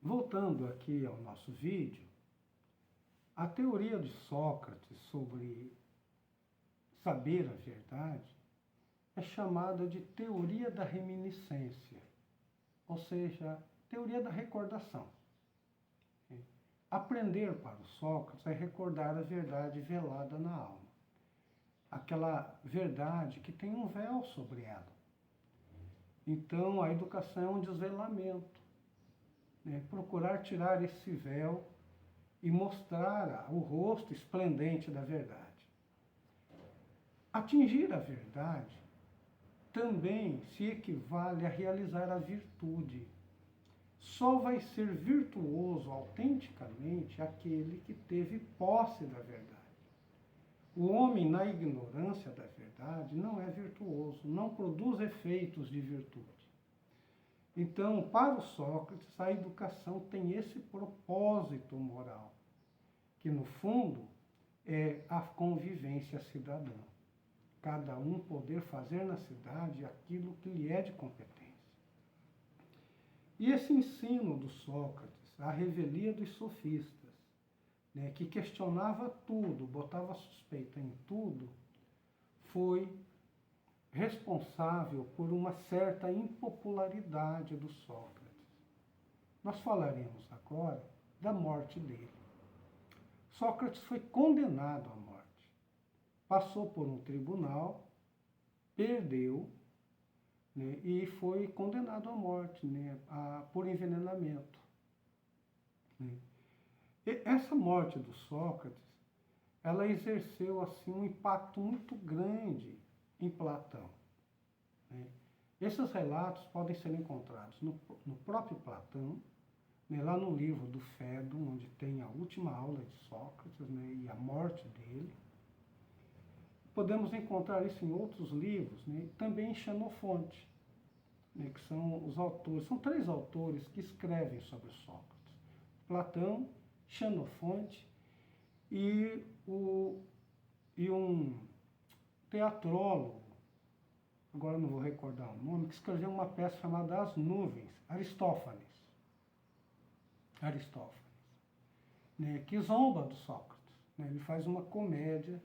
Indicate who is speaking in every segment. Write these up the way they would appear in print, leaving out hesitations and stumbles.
Speaker 1: Voltando aqui ao nosso vídeo, a teoria de Sócrates sobre saber a verdade é chamada de teoria da reminiscência, ou seja, teoria da recordação. Aprender para o Sócrates é recordar a verdade velada na alma, aquela verdade que tem um véu sobre ela. Então, a educação é um desvelamento, procurar tirar esse véu e mostrar o rosto esplendente da verdade. Atingir a verdade também se equivale a realizar a virtude. Só vai ser virtuoso autenticamente aquele que teve posse da verdade. O homem, na ignorância da verdade, não é virtuoso, não produz efeitos de virtude. Então, para o Sócrates, a educação tem esse propósito moral, que no fundo é a convivência cidadã. Cada um poder fazer na cidade aquilo que lhe é de competência. E esse ensino do Sócrates, a revelia dos sofistas, que questionava tudo, botava suspeita em tudo, foi responsável por uma certa impopularidade do Sócrates. Nós falaremos agora da morte dele. Sócrates foi condenado à morte. Passou por um tribunal, perdeu, e foi condenado à morte, por envenenamento. E essa morte do Sócrates, ela exerceu assim um impacto muito grande em Platão. Esses relatos podem ser encontrados no próprio Platão, lá no livro do Fédon, onde tem a última aula de Sócrates, e a morte dele. Podemos encontrar isso em outros livros, também em Xenofonte, que são os autores, são 3 autores que escrevem sobre Sócrates: Platão, Xenofonte e um teatrólogo, agora não vou recordar o nome, que escreveu uma peça chamada As Nuvens, Aristófanes, que zomba do Sócrates. Ele faz uma comédia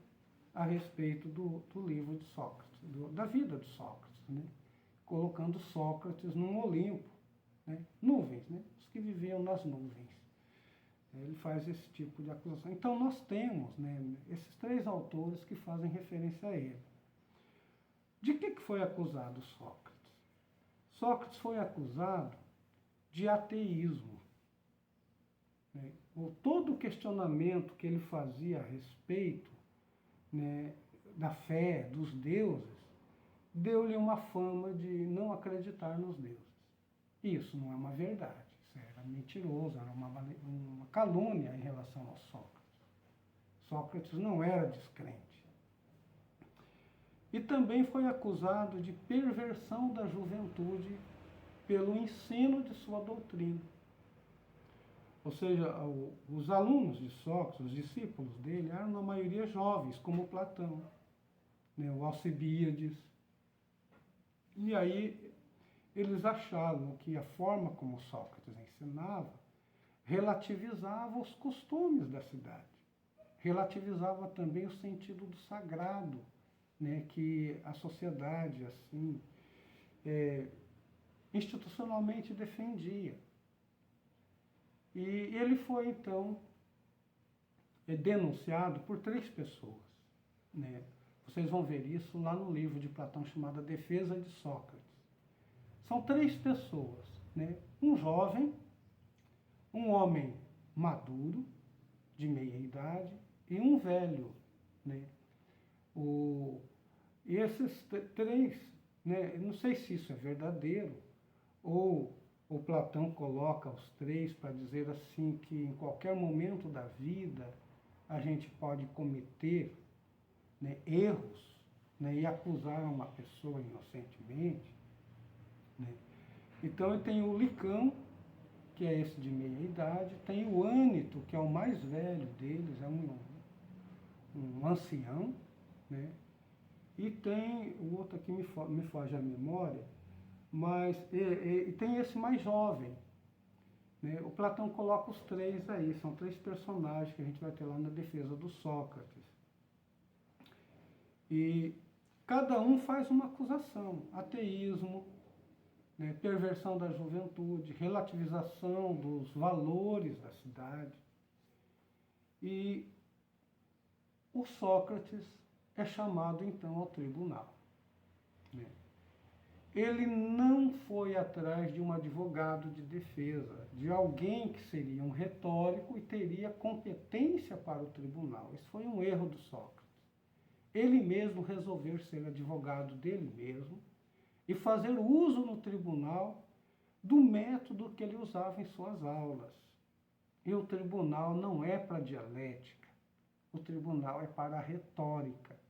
Speaker 1: a respeito do livro de Sócrates, da vida de Sócrates, colocando Sócrates num Olimpo, nuvens, os que viviam nas nuvens. Ele faz esse tipo de acusação. Então nós temos esses 3 autores que fazem referência a ele. De que foi acusado Sócrates? Sócrates foi acusado de ateísmo. Todo o questionamento que ele fazia a respeito da fé, dos deuses, deu-lhe uma fama de não acreditar nos deuses. Isso não é uma verdade, isso era mentiroso, era uma calúnia em relação ao Sócrates. Sócrates não era descrente. E também foi acusado de perversão da juventude pelo ensino de sua doutrina. Ou seja, os alunos de Sócrates, os discípulos dele, eram na maioria jovens, como Platão, o Alcibíades. E aí eles achavam que a forma como Sócrates ensinava relativizava os costumes da cidade, relativizava também o sentido do sagrado, que a sociedade assim institucionalmente defendia. E ele foi então denunciado por 3 pessoas. Vocês vão ver isso lá no livro de Platão chamado A Defesa de Sócrates. São 3 pessoas, um jovem, um homem maduro, de meia idade, e um velho. E esses 3, não sei se isso é verdadeiro, ou o Platão coloca os 3 para dizer assim que em qualquer momento da vida a gente pode cometer erros, e acusar uma pessoa inocentemente. Então tem o Licão, que é esse de meia idade, tem o Ânito, que é o mais velho deles, é um ancião, e tem o outro aqui, me foge a memória, mas e tem esse mais jovem, né? O Platão coloca os três aí, são três personagens que a gente vai ter lá na defesa do Sócrates. E cada um faz uma acusação: ateísmo, né, perversão da juventude, relativização dos valores da cidade. E o Sócrates é chamado então ao tribunal, né? Ele não foi atrás de um advogado de defesa, de alguém que seria um retórico e teria competência para o tribunal. Isso foi um erro do Sócrates. Ele mesmo resolveu ser advogado dele mesmo e fazer uso no tribunal do método que ele usava em suas aulas. E o tribunal não é para dialética, o tribunal é para a retórica.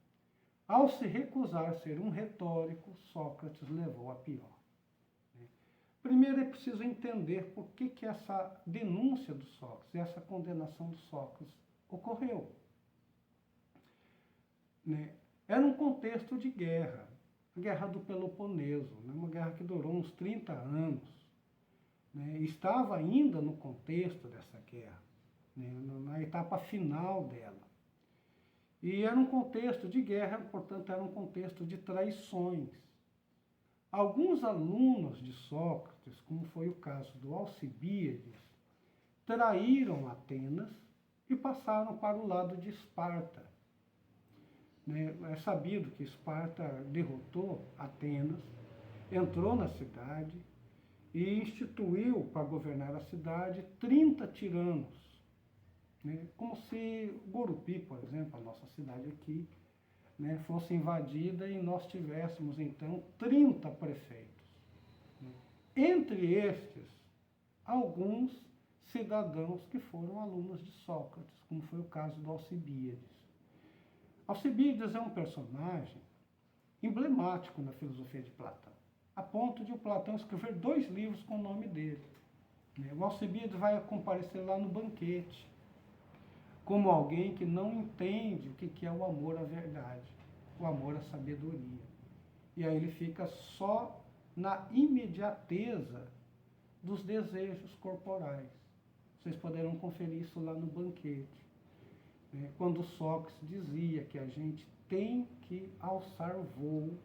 Speaker 1: Ao se recusar a ser um retórico, Sócrates levou a pior. Primeiro é preciso entender por que essa denúncia do Sócrates, essa condenação do Sócrates ocorreu. Era um contexto de guerra, a Guerra do Peloponeso, uma guerra que durou uns 30 anos. Estava ainda no contexto dessa guerra, na etapa final dela. E era um contexto de guerra, portanto, era um contexto de traições. Alguns alunos de Sócrates, como foi o caso do Alcibíades, traíram Atenas e passaram para o lado de Esparta. É sabido que Esparta derrotou Atenas, entrou na cidade e instituiu para governar a cidade 30 tiranos. Como se Gurupi, por exemplo, a nossa cidade aqui, fosse invadida e nós tivéssemos, então, 30 prefeitos. Entre estes, alguns cidadãos que foram alunos de Sócrates, como foi o caso do Alcibíades. Alcibíades é um personagem emblemático na filosofia de Platão, a ponto de o Platão escrever 2 livros com o nome dele. O Alcibíades vai comparecer lá no banquete, como alguém que não entende o que é o amor à verdade, o amor à sabedoria. E aí ele fica só na imediateza dos desejos corporais. Vocês poderão conferir isso lá no banquete. Quando Sócrates dizia que a gente tem que alçar voo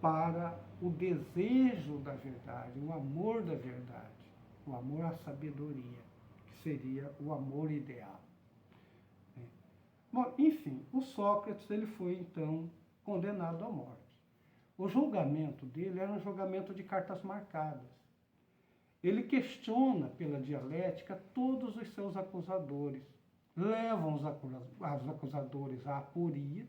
Speaker 1: para o desejo da verdade, o amor da verdade, o amor à sabedoria, que seria o amor ideal. Bom, enfim, o Sócrates ele foi então condenado à morte. O julgamento dele era um julgamento de cartas marcadas. Ele questiona pela dialética todos os seus acusadores, levam os acusadores à aporia.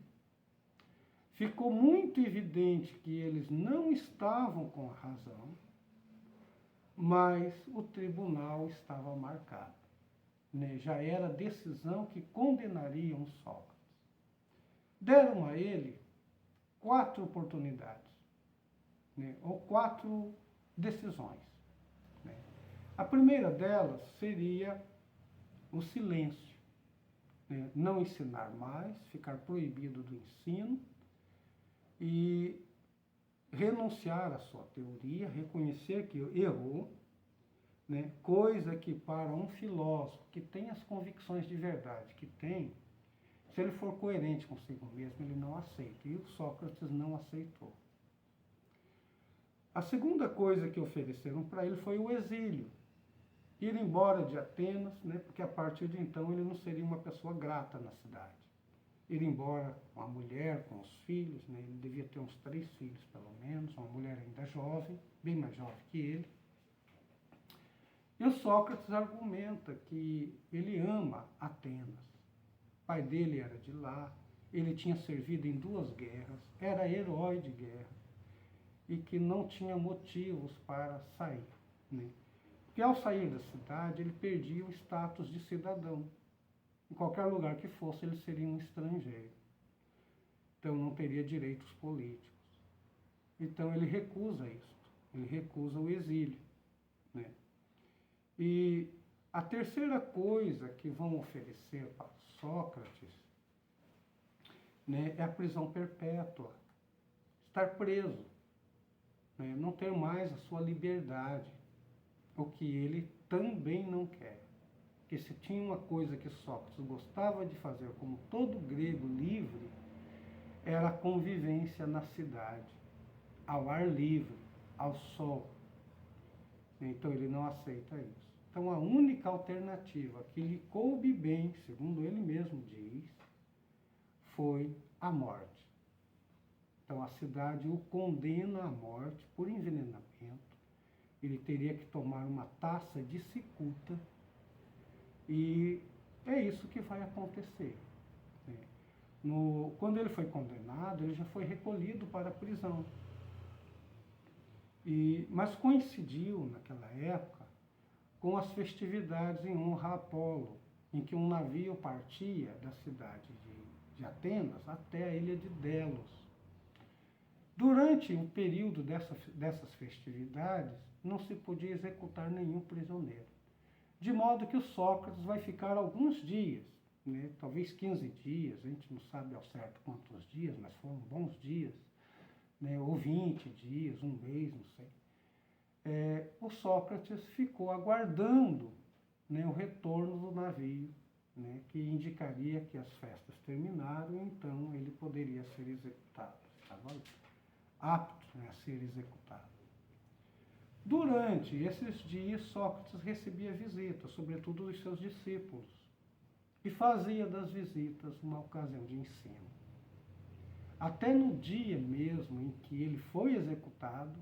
Speaker 1: Ficou muito evidente que eles não estavam com a razão, mas o tribunal estava marcado. Já era a decisão que condenariam Sócrates. Deram a ele 4 oportunidades, ou 4 decisões. A primeira delas seria o silêncio, não ensinar mais, ficar proibido do ensino e renunciar à sua teoria, reconhecer que errou, coisa que para um filósofo que tem as convicções de verdade que tem, se ele for coerente consigo mesmo, ele não aceita. E o Sócrates não aceitou. A segunda coisa que ofereceram para ele foi o exílio. Ir embora de Atenas, porque a partir de então ele não seria uma pessoa grata na cidade. Ir embora com a mulher, com os filhos, ele devia ter uns 3 filhos pelo menos, uma mulher ainda jovem, bem mais jovem que ele. E o Sócrates argumenta que ele ama Atenas. O pai dele era de lá, ele tinha servido em 2 guerras, era herói de guerra e que não tinha motivos para sair. Porque ao sair da cidade ele perdia o status de cidadão. Em qualquer lugar que fosse ele seria um estrangeiro. Então não teria direitos políticos. Então ele recusa isso, ele recusa o exílio. E a terceira coisa que vão oferecer para Sócrates é a prisão perpétua, estar preso, não ter mais a sua liberdade. o que ele também não quer. Porque se tinha uma coisa que Sócrates gostava de fazer, como todo grego livre, era a convivência na cidade, ao ar livre, ao sol. Então ele não aceita isso. Então a única alternativa que lhe coube bem, segundo ele mesmo diz, foi a morte. Então a cidade o condena à morte por envenenamento. Ele teria que tomar uma taça de cicuta e é isso que vai acontecer. Quando ele foi condenado, ele já foi recolhido para a prisão. Mas coincidiu, naquela época, com as festividades em honra a Apolo, em que um navio partia da cidade de Atenas até a ilha de Delos. Durante o período dessas festividades, não se podia executar nenhum prisioneiro. De modo que o Sócrates vai ficar alguns dias, né, talvez 15 dias, a gente não sabe ao certo quantos dias, mas foram bons dias, né, ou 20 dias, um mês, não sei. O Sócrates ficou aguardando, né, o retorno do navio, né, que indicaria que as festas terminaram e então ele poderia ser executado. Estava apto, né, a ser executado. Durante esses dias, Sócrates recebia visitas, sobretudo dos seus discípulos, e fazia das visitas uma ocasião de ensino. Até no dia mesmo em que ele foi executado,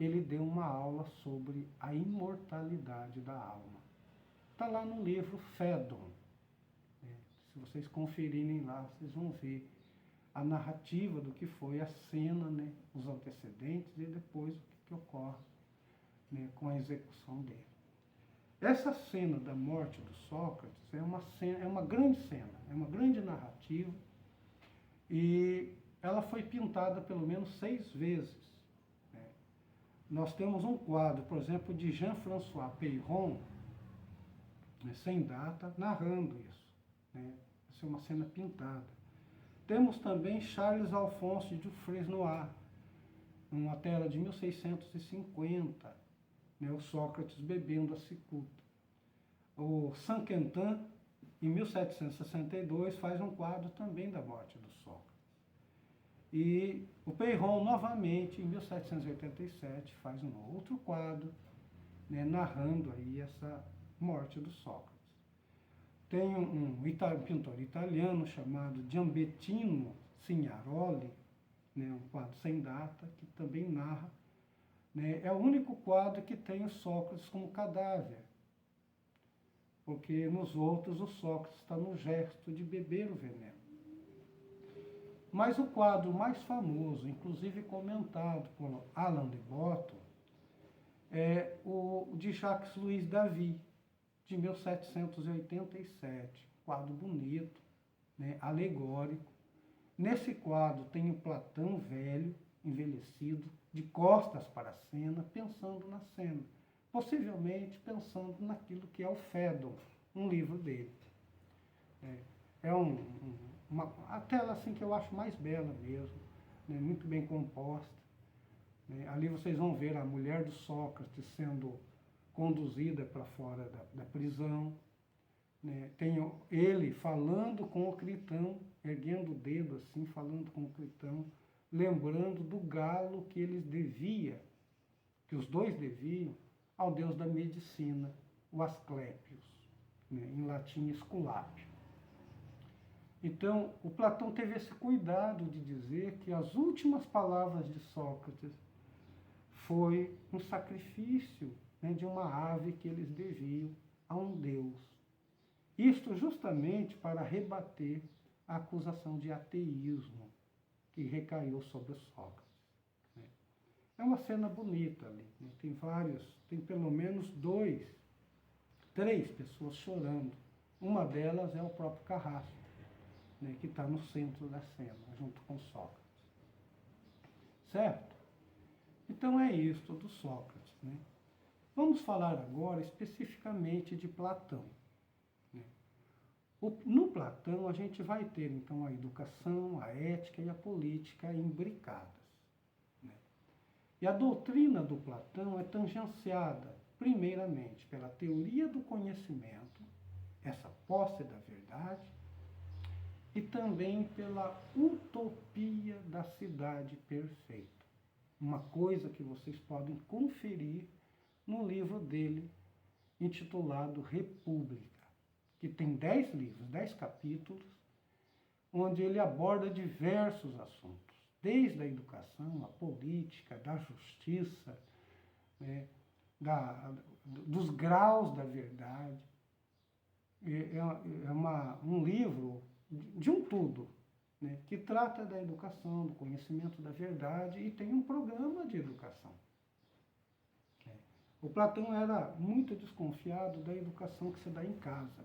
Speaker 1: ele deu uma aula sobre a imortalidade da alma. Está lá no livro Fédon. Se vocês conferirem lá, vocês vão ver a narrativa do que foi a cena, né, os antecedentes e depois o que ocorre, né, com a execução dele. Essa cena da morte do Sócrates é uma grande cena, é uma grande narrativa e ela foi pintada pelo menos 6 vezes. Nós temos um quadro, por exemplo, de Jean-François Peyron, né, sem data, narrando isso. Né? Essa é uma cena pintada. Temos também Charles Alphonse de Fresnoy, numa tela de 1650, né, o Sócrates bebendo a cicuta. O Saint-Quentin, em 1762, faz um quadro também da morte do Sócrates. E o Peyron, novamente, em 1787, faz um outro quadro, né, narrando aí essa morte do Sócrates. Tem um pintor italiano chamado Giambettino Signoroli, né, um quadro sem data, que também narra. Né, é o único quadro que tem o Sócrates como cadáver, porque nos outros o Sócrates está no gesto de beber o veneno. Mas o quadro mais famoso, inclusive comentado por Alain de Botton, é o de Jacques-Louis David, de 1787. Quadro bonito, né, alegórico. Nesse quadro tem o Platão velho, envelhecido, de costas para a cena, pensando na cena. Possivelmente pensando naquilo que é o Fédon, um livro dele. A tela assim que eu acho mais bela mesmo, né, muito bem composta. Né. Ali vocês vão ver a mulher do Sócrates sendo conduzida para fora da prisão. Né. Tem ele falando com o Critão, erguendo o dedo assim, falando com o Critão, lembrando do galo que que os dois deviam ao deus da medicina, o Asclépios, né, em latim Esculápio. Então, o Platão teve esse cuidado de dizer que as últimas palavras de Sócrates foi um sacrifício, né, de uma ave que eles deviam a um deus. Isto justamente para rebater a acusação de ateísmo que recaiu sobre Sócrates. Né. É uma cena bonita ali, né. Tem pelo menos 3 pessoas chorando. Uma delas é o próprio Carrasco, né, que está no centro da cena, junto com Sócrates. Certo? Então é isto do Sócrates. Né? Vamos falar agora especificamente de Platão. Né? No Platão a gente vai ter então a educação, a ética e a política imbricadas. Né? E a doutrina do Platão é tangenciada primeiramente, pela teoria do conhecimento, essa posse da verdade, e também pela utopia da cidade perfeita. Uma coisa que vocês podem conferir no livro dele, intitulado República, que tem 10 livros, 10 capítulos, onde ele aborda diversos assuntos, desde a educação, a política, da justiça, né, dos graus da verdade. Um livro de um tudo, né, que trata da educação, do conhecimento da verdade, e tem um programa de educação. O Platão era muito desconfiado da educação que se dá em casa.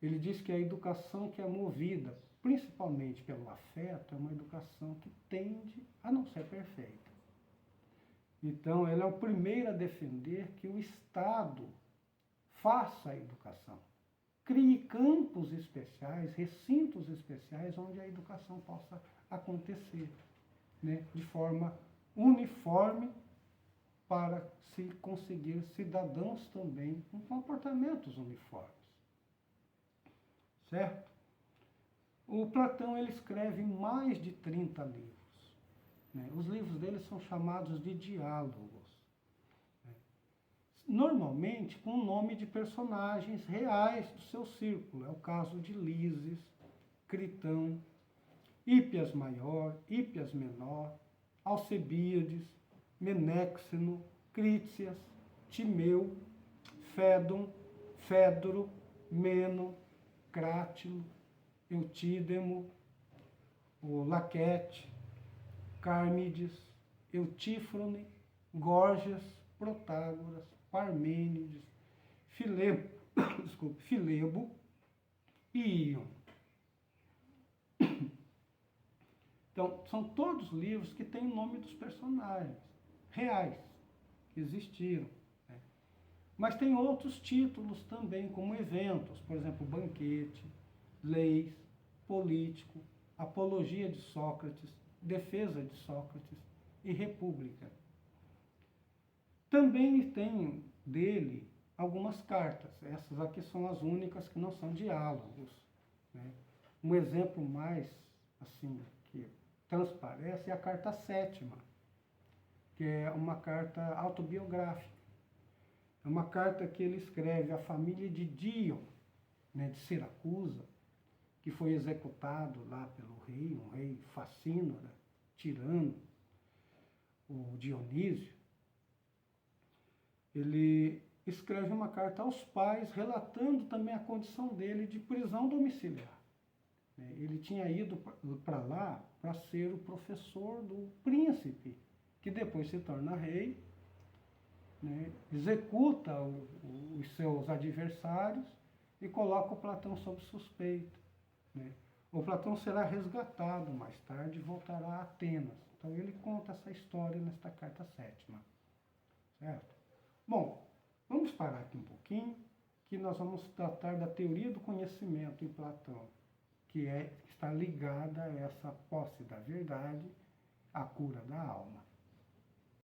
Speaker 1: Ele diz que a educação que é movida principalmente pelo afeto é uma educação que tende a não ser perfeita. Então, ele é o primeiro a defender que o Estado faça a educação, crie campos especiais, recintos especiais, onde a educação possa acontecer, né, de forma uniforme, para se conseguir cidadãos também com comportamentos uniformes. Certo? O Platão ele escreve mais de 30 livros. Né? Os livros dele são chamados de diálogos. Né? Normalmente com o nome de personagens reais do seu círculo. É o caso de Lises, Critão, Hípias Maior, Hípias Menor, Alcebíades, Menéxeno, Crítias, Timeu, Fédon, Fédoro, Meno, Crátilo, Eutídemo, o Laquete, Cármides, Eutífrone, Gorgias, Protágoras, Parmênides, Filebo e Íon. Então, são todos livros que têm o nome dos personagens reais que existiram. Né? Mas tem outros títulos também, como eventos, por exemplo, Banquete, Leis, Político, Apologia de Sócrates, Defesa de Sócrates e República. Também tem dele algumas cartas. Essas aqui são as únicas que não são diálogos. Né? Um exemplo mais assim que transparece é a carta 7ª, que é uma carta autobiográfica. É uma carta que ele escreve à família de Dion, né, de Siracusa, que foi executado lá pelo rei, um rei facínora, tirano, o Dionísio. Ele escreve uma carta aos pais, relatando também a condição dele de prisão domiciliar. Ele tinha ido para lá para ser o professor do príncipe, que depois se torna rei, né, executa os seus adversários e coloca o Platão sob suspeita. Né. O Platão será resgatado mais tarde e voltará a Atenas. Então ele conta essa história nesta carta 7ª. Certo? Bom, vamos parar aqui um pouquinho, que nós vamos tratar da teoria do conhecimento em Platão, que está ligada a essa posse da verdade, a cura da alma.